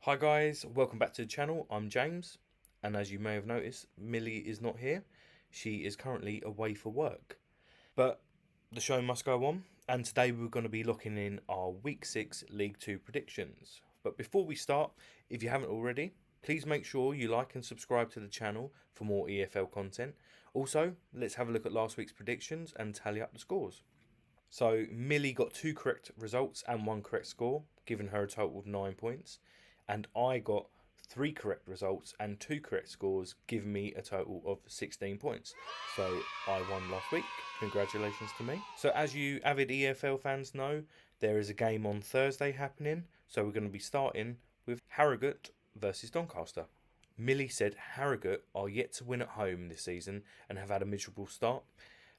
Hi guys, welcome back to the channel. I'm James, and as you may have noticed, Millie is not here. She is currently away for work. But the show must go on, and today we're going to be looking in our Week 6 League 2 predictions. But before we start, if you haven't already, please make sure you like and subscribe to the channel for more EFL content. Also, let's have a look at last week's predictions and tally up the scores. So Millie got 2 correct results and 1 correct score, giving her a total of 9 points. And I got 3 correct results and 2 correct scores, giving me a total of 16 points. So I won last week. Congratulations to me. So as you avid EFL fans know, there is a game on Thursday happening. So we're going to be starting with Harrogate versus Doncaster. Millie said Harrogate are yet to win at home this season and have had a miserable start.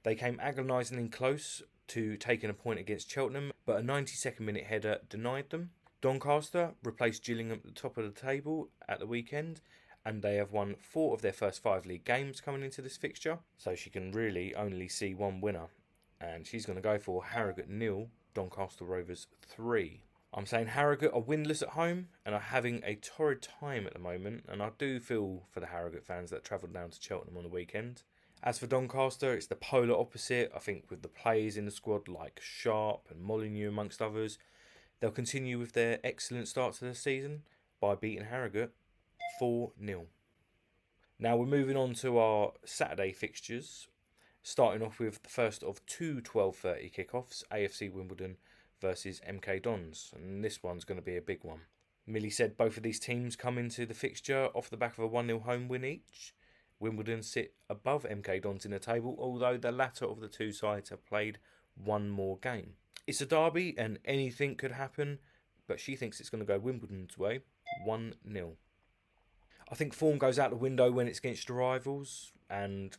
They came agonisingly close to taking a point against Cheltenham, but a 92nd minute header denied them. Doncaster replaced Gillingham at the top of the table at the weekend, and they have won 4 of their first 5 league games coming into this fixture, so she can really only see one winner, and she's going to go for Harrogate 0, Doncaster Rovers 3. I'm saying Harrogate are winless at home and are having a torrid time at the moment, and I do feel for the Harrogate fans that travelled down to Cheltenham on the weekend. As for Doncaster, it's the polar opposite. I think with the players in the squad like Sharp and Molyneux amongst others, they'll continue with their excellent start to the season by beating Harrogate 4-0. Now we're moving on to our Saturday fixtures, starting off with the first of two 12:30 kickoffs, AFC Wimbledon versus MK Dons, and this one's going to be a big one. Millie said both of these teams come into the fixture off the back of a 1-0 home win each. Wimbledon sit above MK Dons in the table, although the latter of the two sides have played one more game. It's a derby and anything could happen, but she thinks it's going to go Wimbledon's way, 1-0. I think form goes out the window when it's against the rivals, and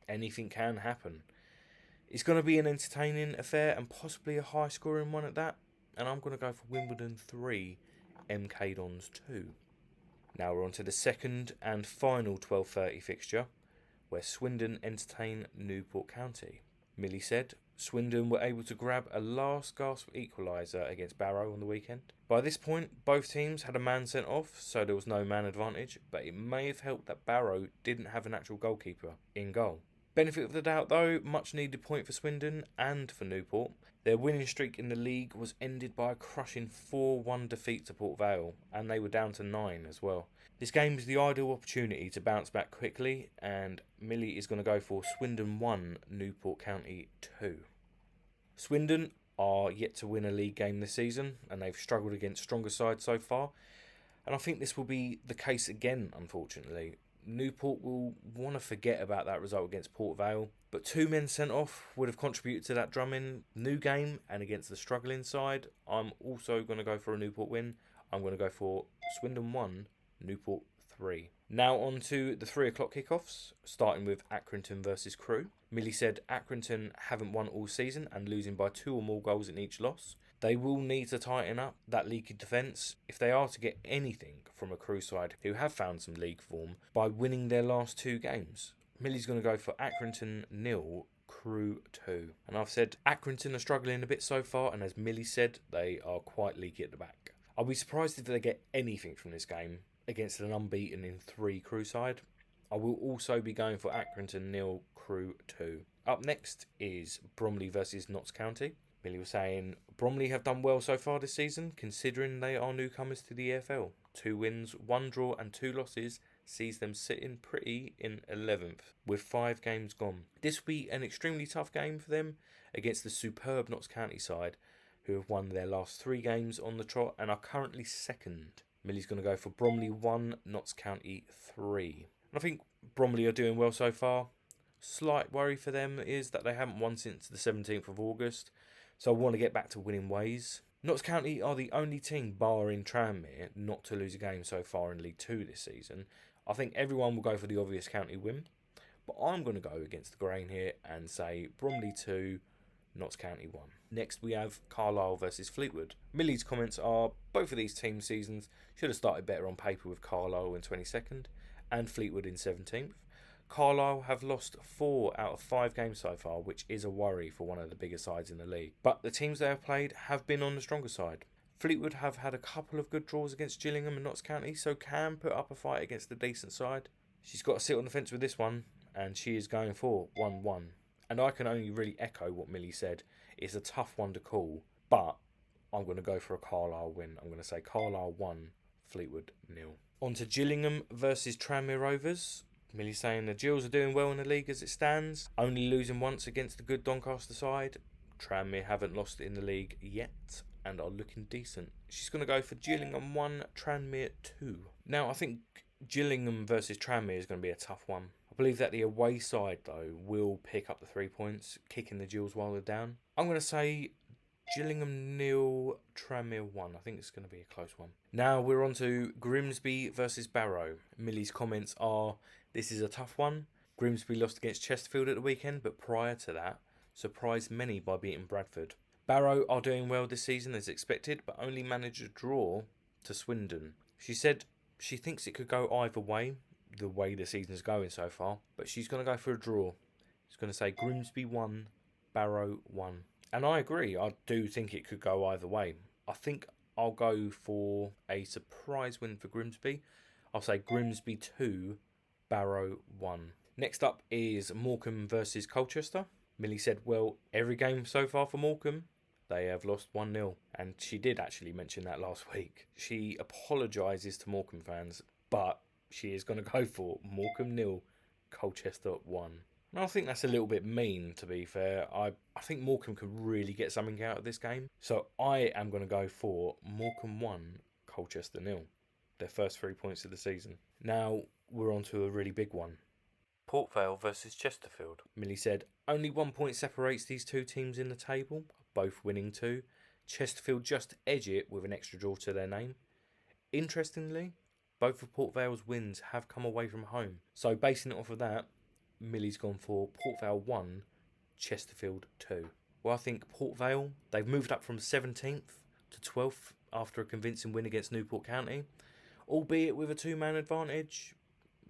anything can happen. It's going to be an entertaining affair and possibly a high scoring one at that, and I'm going to go for Wimbledon 3, MK Dons 2. Now we're on to the second and final 12:30 fixture, where Swindon entertain Newport County. Millie said Swindon were able to grab a last gasp equaliser against Barrow on the weekend. By this point, both teams had a man sent off, so there was no man advantage, but it may have helped that Barrow didn't have an actual goalkeeper in goal. Benefit of the doubt though, much needed point for Swindon and for Newport. Their winning streak in the league was ended by a crushing 4-1 defeat to Port Vale, and they were down to 9 as well. This game is the ideal opportunity to bounce back quickly, and Millie is going to go for Swindon 1, Newport County 2. Swindon are yet to win a league game this season, and they've struggled against stronger sides so far, and I think this will be the case again, unfortunately. Newport will want to forget about that result against Port Vale, but 2 men sent off would have contributed to that drumming. New game and against the struggling side, I'm also going to go for a Newport win. I'm going to go for Swindon 1, Newport 3. Now on to the 3 o'clock kickoffs, starting with Accrington versus Crewe. Millie said Accrington haven't won all season and losing by 2 or more goals in each loss. They will need to tighten up that leaky defence if they are to get anything from a Crewe side who have found some league form by winning their last 2 games. Millie's going to go for Accrington 0, Crewe 2. And I've said Accrington are struggling a bit so far, and as Millie said, they are quite leaky at the back. I'll be surprised if they get anything from this game against an unbeaten in 3 Crewe side. I will also be going for Accrington 0, Crewe 2. Up next is Bromley versus Notts County. Millie was saying Bromley have done well so far this season, considering they are newcomers to the EFL. 2 wins, 1 draw and 2 losses sees them sitting pretty in 11th, with 5 games gone. This will be an extremely tough game for them against the superb Notts County side, who have won their last 3 games on the trot and are currently second. Millie's going to go for Bromley 1, Notts County 3. And I think Bromley are doing well so far. Slight worry for them is that they haven't won since the 17th of August, so I want to get back to winning ways. Notts County are the only team, barring Tranmere, not to lose a game so far in League 2 this season. I think everyone will go for the obvious county win, but I'm going to go against the grain here and say Bromley 2, Notts County 1. Next we have Carlisle versus Fleetwood. Millie's comments are both of these team seasons should have started better on paper, with Carlisle in 22nd and Fleetwood in 17th. Carlisle have lost 4 out of 5 games so far, which is a worry for one of the bigger sides in the league. But the teams they have played have been on the stronger side. Fleetwood have had a couple of good draws against Gillingham and Notts County, so can put up a fight against a decent side. She's got to sit on the fence with this one, and she is going for 1-1. And I can only really echo what Millie said. It's a tough one to call, but I'm going to go for a Carlisle win. I'm going to say Carlisle 1, Fleetwood 0. On to Gillingham versus Tranmere Rovers. Millie saying the Gills are doing well in the league as it stands, only losing once against the good Doncaster side. Tranmere haven't lost in the league yet and are looking decent. She's going to go for Gillingham 1, Tranmere 2. Now, I think Gillingham versus Tranmere is going to be a tough one. I believe that the away side, though, will pick up the 3 points, kicking the Gills while they're down. I'm going to say Gillingham 0, Tranmere 1. I think it's going to be a close one. Now we're on to Grimsby versus Barrow. Millie's comments are, this is a tough one. Grimsby lost against Chesterfield at the weekend, but prior to that, surprised many by beating Bradford. Barrow are doing well this season as expected, but only managed a draw to Swindon. She said she thinks it could go either way, the way the season's going so far, but she's going to go for a draw. She's going to say Grimsby 1, Barrow 1. And I agree, I do think it could go either way. I think I'll go for a surprise win for Grimsby. I'll say Grimsby 2, Barrow 1. Next up is Morecambe versus Colchester. Millie said, well, every game so far for Morecambe, they have lost 1-0. And she did actually mention that last week. She apologises to Morecambe fans, but she is going to go for Morecambe 0, Colchester 1. And I think that's a little bit mean, to be fair. I think Morecambe could really get something out of this game. So I am going to go for Morecambe 1, Colchester 0. Their first 3 points of the season. Now we're on to a really big one. Port Vale versus Chesterfield. Millie said, only 1 point separates these two teams in the table, both winning 2. Chesterfield just edge it with an extra draw to their name. Interestingly, both of Port Vale's wins have come away from home. So basing it off of that, Millie's gone for Port Vale 1, Chesterfield 2. Well, I think Port Vale, they've moved up from 17th to 12th after a convincing win against Newport County. Albeit with a 2-man advantage,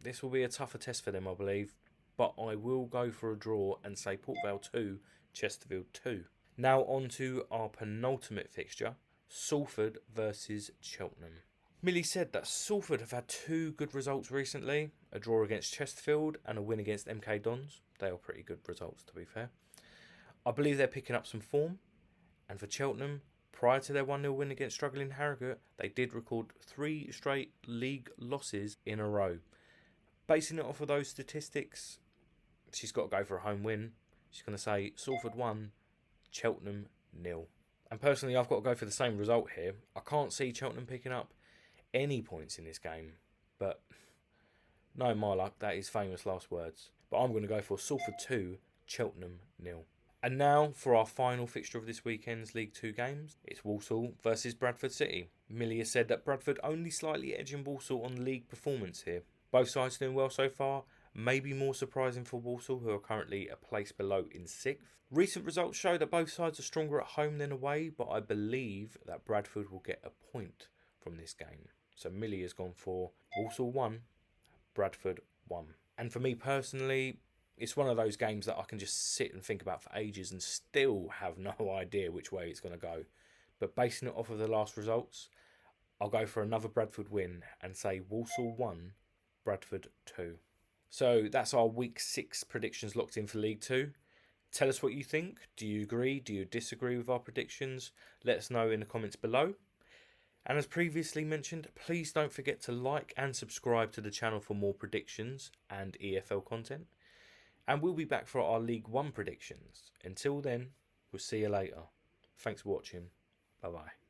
this will be a tougher test for them, I believe. But I will go for a draw and say Port Vale 2, Chesterfield 2. Now on to our penultimate fixture, Salford versus Cheltenham. Millie said that Salford have had 2 good results recently, a draw against Chesterfield and a win against MK Dons. They are pretty good results, to be fair. I believe they're picking up some form. And for Cheltenham, prior to their 1-0 win against struggling Harrogate, they did record 3 straight league losses in a row. Basing it off of those statistics, she's got to go for a home win. She's going to say Salford 1, Cheltenham 0. And personally, I've got to go for the same result here. I can't see Cheltenham picking up any points in this game. But no, my luck, that is famous last words. But I'm going to go for Salford 2, Cheltenham 0. And now for our final fixture of this weekend's League 2 games. It's Walsall versus Bradford City. Millie has said that Bradford only slightly edging Walsall on league performance here. Both sides doing well so far. Maybe more surprising for Walsall, who are currently a place below in 6th. Recent results show that both sides are stronger at home than away, but I believe that Bradford will get a point from this game. So Millie has gone for Walsall 1, Bradford 1. And for me personally, it's one of those games that I can just sit and think about for ages and still have no idea which way it's going to go. But basing it off of the last results, I'll go for another Bradford win and say Walsall 1, Bradford 2. So that's our Week 6 predictions locked in for League 2. Tell us what you think. Do you agree? Do you disagree with our predictions? Let us know in the comments below. And as previously mentioned, please don't forget to like and subscribe to the channel for more predictions and EFL content. And we'll be back for our League 1 predictions. Until then, we'll see you later. Thanks for watching. Bye bye.